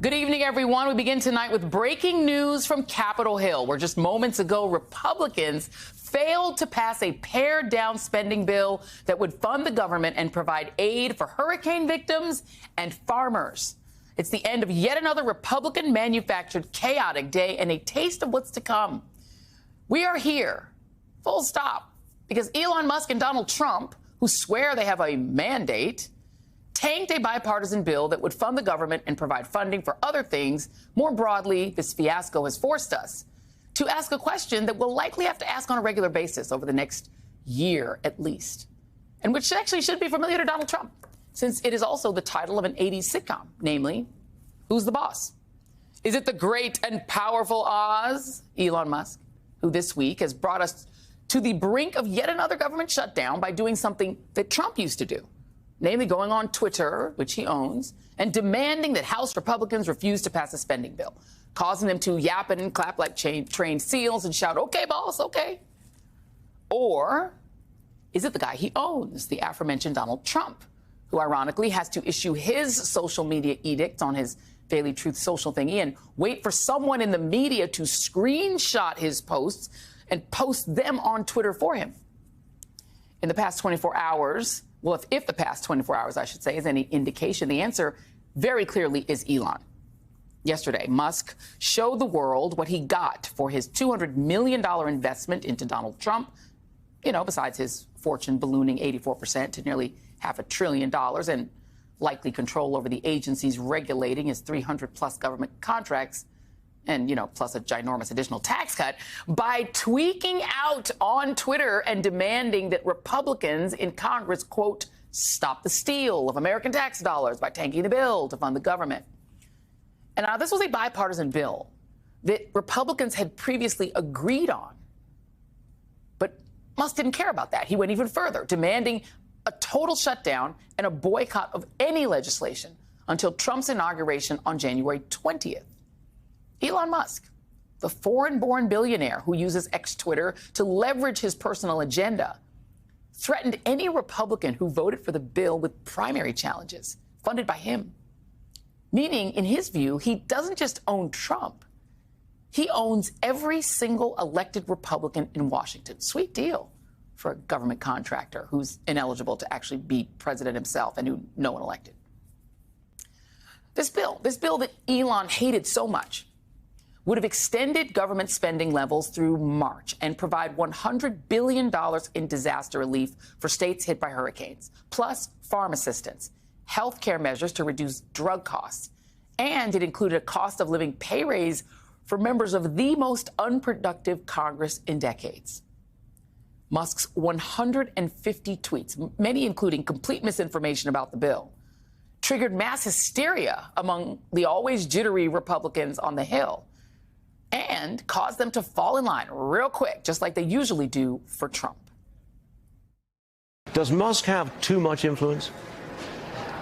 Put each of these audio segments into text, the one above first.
Good evening, everyone. We begin tonight with breaking news from Capitol Hill, where just moments ago, Republicans failed to pass a pared-down spending bill that would fund the government and provide aid for hurricane victims and farmers. It's the end of yet another Republican-manufactured chaotic day and a taste of what's to come. We are here, full stop, because Elon Musk and Donald Trump, who swear they have a mandate, tanked a bipartisan bill that would fund the government and provide funding for other things. More broadly, this fiasco has forced us to ask a question that we'll likely have to ask on a regular basis over the next year at least, and which actually should be familiar to Donald Trump, since it is also the title of an 80s sitcom, namely, Who's the Boss? Is it the great and powerful Oz, Elon Musk, who this week has brought us to the brink of yet another government shutdown by doing something that Trump used to do? Namely going on Twitter, which he owns, and demanding that House Republicans refuse to pass a spending bill, causing them to yap and clap like trained seals and shout, "Okay, boss, okay." Or is it the guy he owns, the aforementioned Donald Trump, who ironically has to issue his social media edict on his Daily Truth social thingy and wait for someone in the media to screenshot his posts and post them on Twitter for him? In the past 24 hours, well, if the past 24 hours, I should say, is any indication, the answer very clearly is Elon. Yesterday, Musk showed the world what he got for his $200 million investment into Donald Trump, besides his fortune ballooning 84% to nearly $500 billion and likely control over the agencies regulating his 300-plus government contracts, and, plus a ginormous additional tax cut, by tweaking out on Twitter and demanding that Republicans in Congress, quote, stop the steal of American tax dollars by tanking the bill to fund the government. And now this was a bipartisan bill that Republicans had previously agreed on. But Musk didn't care about that. He went even further, demanding a total shutdown and a boycott of any legislation until Trump's inauguration on January 20th. Elon Musk, the foreign-born billionaire who uses X-Twitter to leverage his personal agenda, threatened any Republican who voted for the bill with primary challenges funded by him. Meaning, in his view, he doesn't just own Trump. He owns every single elected Republican in Washington. Sweet deal for a government contractor who's ineligible to actually be president himself and who no one elected. This bill that Elon hated so much, would have extended government spending levels through March and provide $100 billion in disaster relief for states hit by hurricanes, plus farm assistance, health care measures to reduce drug costs, and it included a cost of living pay raise for members of the most unproductive Congress in decades. Musk's 150 tweets, many including complete misinformation about the bill, triggered mass hysteria among the always jittery Republicans on the Hill, and caused them to fall in line real quick, just like they usually do for Trump. Does Musk have too much influence?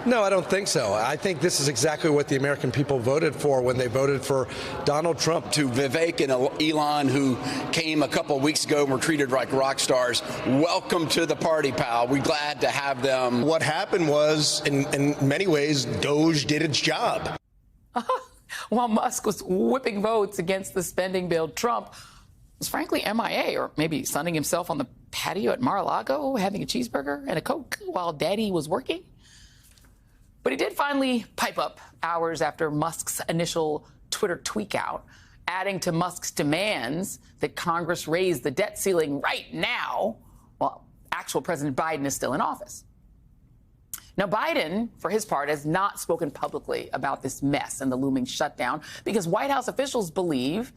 No, I don't think so. I think this is exactly what the American people voted for when they voted for Donald Trump. To Vivek and Elon, who came a couple of weeks ago and were treated like rock stars, welcome to the party, pal. We're glad to have them. What happened was, in many ways, Doge did its job. While Musk was whipping votes against the spending bill, Trump was frankly MIA, or maybe sunning himself on the patio at Mar-a-Lago, having a cheeseburger and a Coke while Daddy was working. But he did finally pipe up hours after Musk's initial Twitter tweak out, adding to Musk's demands that Congress raise the debt ceiling right now, while actual President Biden is still in office. Now, Biden, for his part, has not spoken publicly about this mess and the looming shutdown because White House officials believe,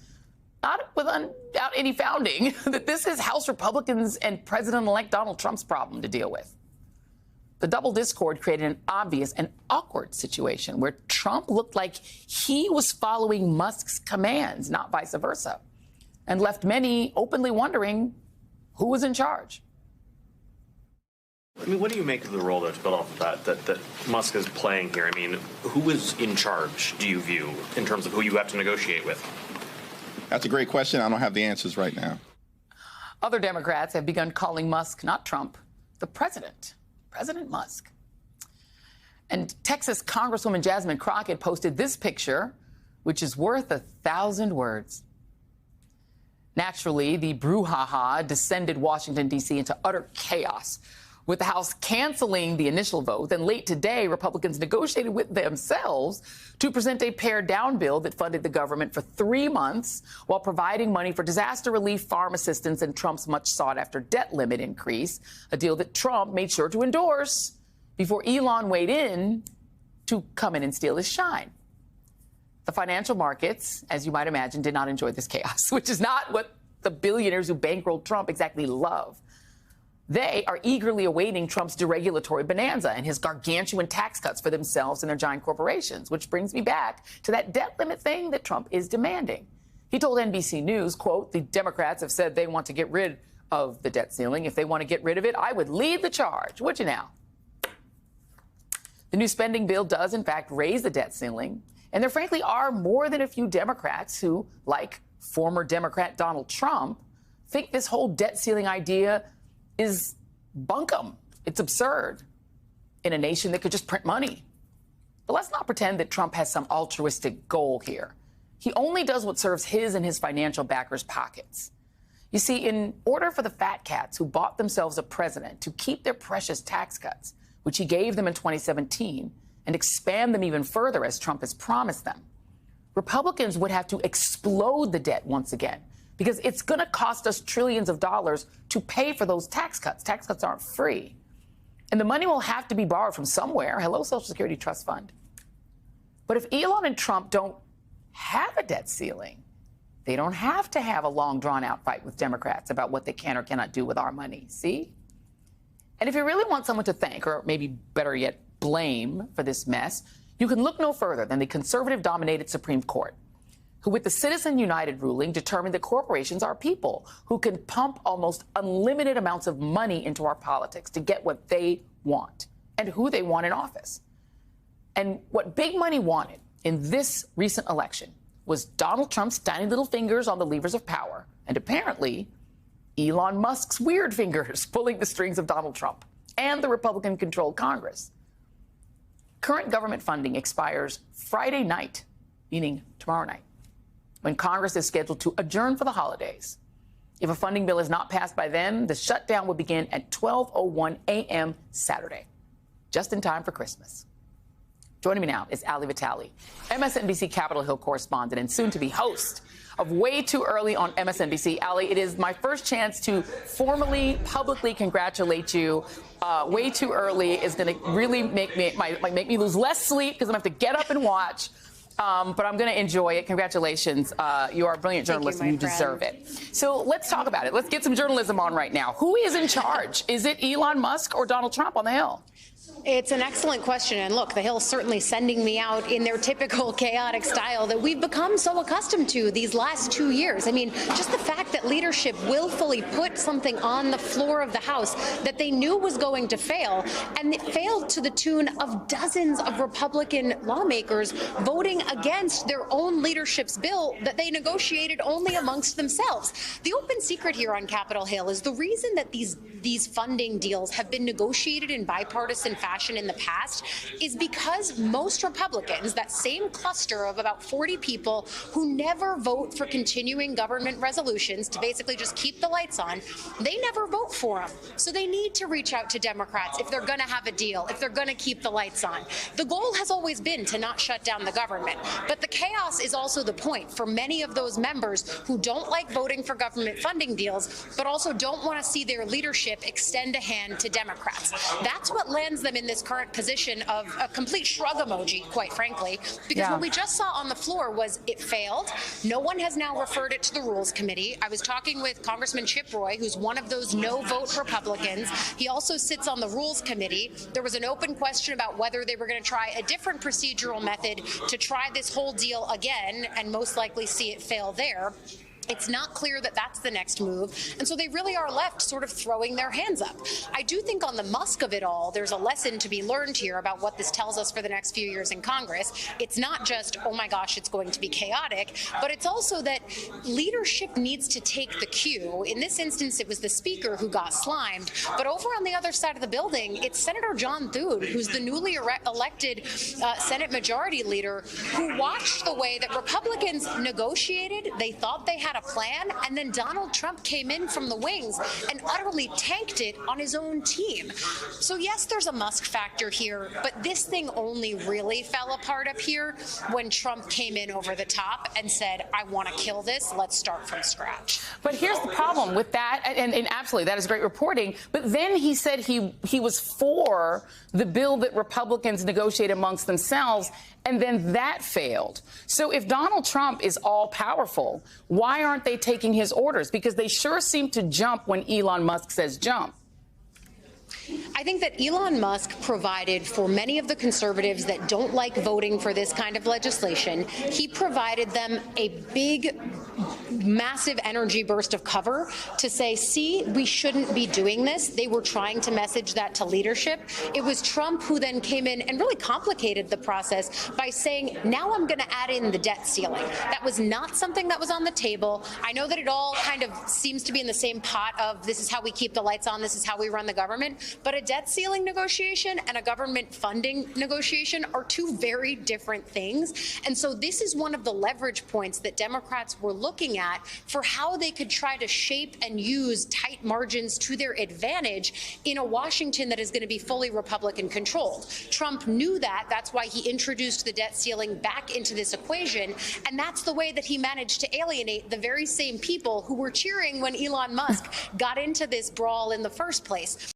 not without any founding, that this is House Republicans and President-elect Donald Trump's problem to deal with. The double discord created an obvious and awkward situation where Trump looked like he was following Musk's commands, not vice versa, and left many openly wondering who was in charge. I mean, what do you make of the role, though, to build off of that Musk is playing here? I mean, who is in charge, do you view, in terms of who you have to negotiate with? That's a great question. I don't have the answers right now. Other Democrats have begun calling Musk, not Trump, the president, President Musk. And Texas Congresswoman Jasmine Crockett posted this picture, which is worth 1,000 words. Naturally, the brouhaha descended Washington, D.C. into utter chaos, with the House canceling the initial vote. Then late today, Republicans negotiated with themselves to present a pared-down bill that funded the government for 3 months while providing money for disaster relief, farm assistance, and Trump's much-sought-after debt limit increase, a deal that Trump made sure to endorse before Elon weighed in to come in and steal his shine. The financial markets, as you might imagine, did not enjoy this chaos, which is not what the billionaires who bankrolled Trump exactly love. They are eagerly awaiting Trump's deregulatory bonanza and his gargantuan tax cuts for themselves and their giant corporations, which brings me back to that debt limit thing that Trump is demanding. He told NBC News, quote, "The Democrats have said they want to get rid of the debt ceiling. If they want to get rid of it, I would lead the charge." Would you now? The new spending bill does, in fact, raise the debt ceiling. And there frankly are more than a few Democrats who, like former Democrat Donald Trump, think this whole debt ceiling idea is bunkum. It's absurd in a nation that could just print money. But let's not pretend that Trump has some altruistic goal here. He only does what serves his and his financial backers' pockets. You see, in order for the fat cats who bought themselves a president to keep their precious tax cuts, which he gave them in 2017, and expand them even further as Trump has promised them, Republicans would have to explode the debt once again, because it's going to cost us trillions of dollars to pay for those tax cuts. Tax cuts aren't free. And the money will have to be borrowed from somewhere. Hello, Social Security Trust Fund. But if Elon and Trump don't have a debt ceiling, they don't have to have a long, drawn-out fight with Democrats about what they can or cannot do with our money. See? And if you really want someone to thank, or maybe better yet, blame for this mess, you can look no further than the conservative-dominated Supreme Court, who, with the Citizen United ruling, determined that corporations are people who can pump almost unlimited amounts of money into our politics to get what they want and who they want in office. And what big money wanted in this recent election was Donald Trump's tiny little fingers on the levers of power, and apparently Elon Musk's weird fingers pulling the strings of Donald Trump and the Republican-controlled Congress. Current government funding expires Friday night, meaning tomorrow night, when Congress is scheduled to adjourn for the holidays. If a funding bill is not passed by then, the shutdown will begin at 12:01 a.m. Saturday, just in time for Christmas. Joining me now is Ali Vitale, MSNBC Capitol Hill correspondent and soon-to-be host of Way Too Early on MSNBC. Ali, it is my first chance to formally, publicly congratulate you. Way Too Early is going to really make me lose less sleep because I'm going to have to get up and watch. But I'm going to enjoy it. Congratulations. You are a brilliant journalist and you deserve it. So let's talk about it. Let's get some journalism on right now. Who is in charge? Is it Elon Musk or Donald Trump on the Hill? It's an excellent question. And look, the Hill's certainly sending me out in their typical chaotic style that we've become so accustomed to these last 2 years. I mean, just the fact that leadership willfully put something on the floor of the House that they knew was going to fail, and it failed to the tune of dozens of Republican lawmakers voting against their own leadership's bill that they negotiated only amongst themselves. The open secret here on Capitol Hill is the reason that these funding deals have been negotiated in bipartisan fashion in the past is because most Republicans, that same cluster of about 40 people who never vote for continuing government resolutions to basically just keep the lights on, they never vote for them. So they need to reach out to Democrats if they're going to have a deal, if they're going to keep the lights on. The goal has always been to not shut down the government. But the chaos is also the point for many of those members who don't like voting for government funding deals, but also don't want to see their leadership extend a hand to Democrats. That's what lands them in this current position of a complete shrug emoji, quite frankly, because what we just saw on the floor was it failed. No one has now referred it to the Rules Committee. I was talking with Congressman Chip Roy, who's one of those no-vote Republicans. He also sits on the Rules Committee. There was an open question about whether they were going to try a different procedural method to try this whole deal again and most likely see it fail there. It's not clear that that's the next move. And so they really are left sort of throwing their hands up. I do think on the Musk of it all, there's a lesson to be learned here about what this tells us for the next few years in Congress. It's not just, oh my gosh, it's going to be chaotic, but it's also that leadership needs to take the cue. In this instance, it was the speaker who got slimed. But over on the other side of the building, it's Senator John Thune, who's the newly elected Senate Majority Leader, who watched the way that Republicans negotiated. They thought they had a plan, and then Donald Trump came in from the wings and utterly tanked it on his own team. So yes, there's a Musk factor here, but this thing only really fell apart up here when Trump came in over the top and said, I want to kill this, let's start from scratch. But here's the problem with that, and absolutely, that is great reporting, but then he said he was for the bill that Republicans negotiated amongst themselves, and then that failed. So if Donald Trump is all powerful, why aren't they taking his orders? Because they sure seem to jump when Elon Musk says jump. I think that Elon Musk provided for many of the conservatives that don't like voting for this kind of legislation. He provided them a big, massive energy burst of cover to say, see, we shouldn't be doing this. They were trying to message that to leadership. It was Trump who then came in and really complicated the process by saying, now I'm going to add in the debt ceiling. That was not something that was on the table. I know that it all kind of seems to be in the same pot of this is how we keep the lights on, this is how we run the government. But a debt ceiling negotiation and a government funding negotiation are two very different things. And so this is one of the leverage points that Democrats were looking at for how they could try to shape and use tight margins to their advantage in a Washington that is going to be fully Republican controlled. Trump knew that. That's why he introduced the debt ceiling back into this equation. And that's the way that he managed to alienate the very same people who were cheering when Elon Musk got into this brawl in the first place.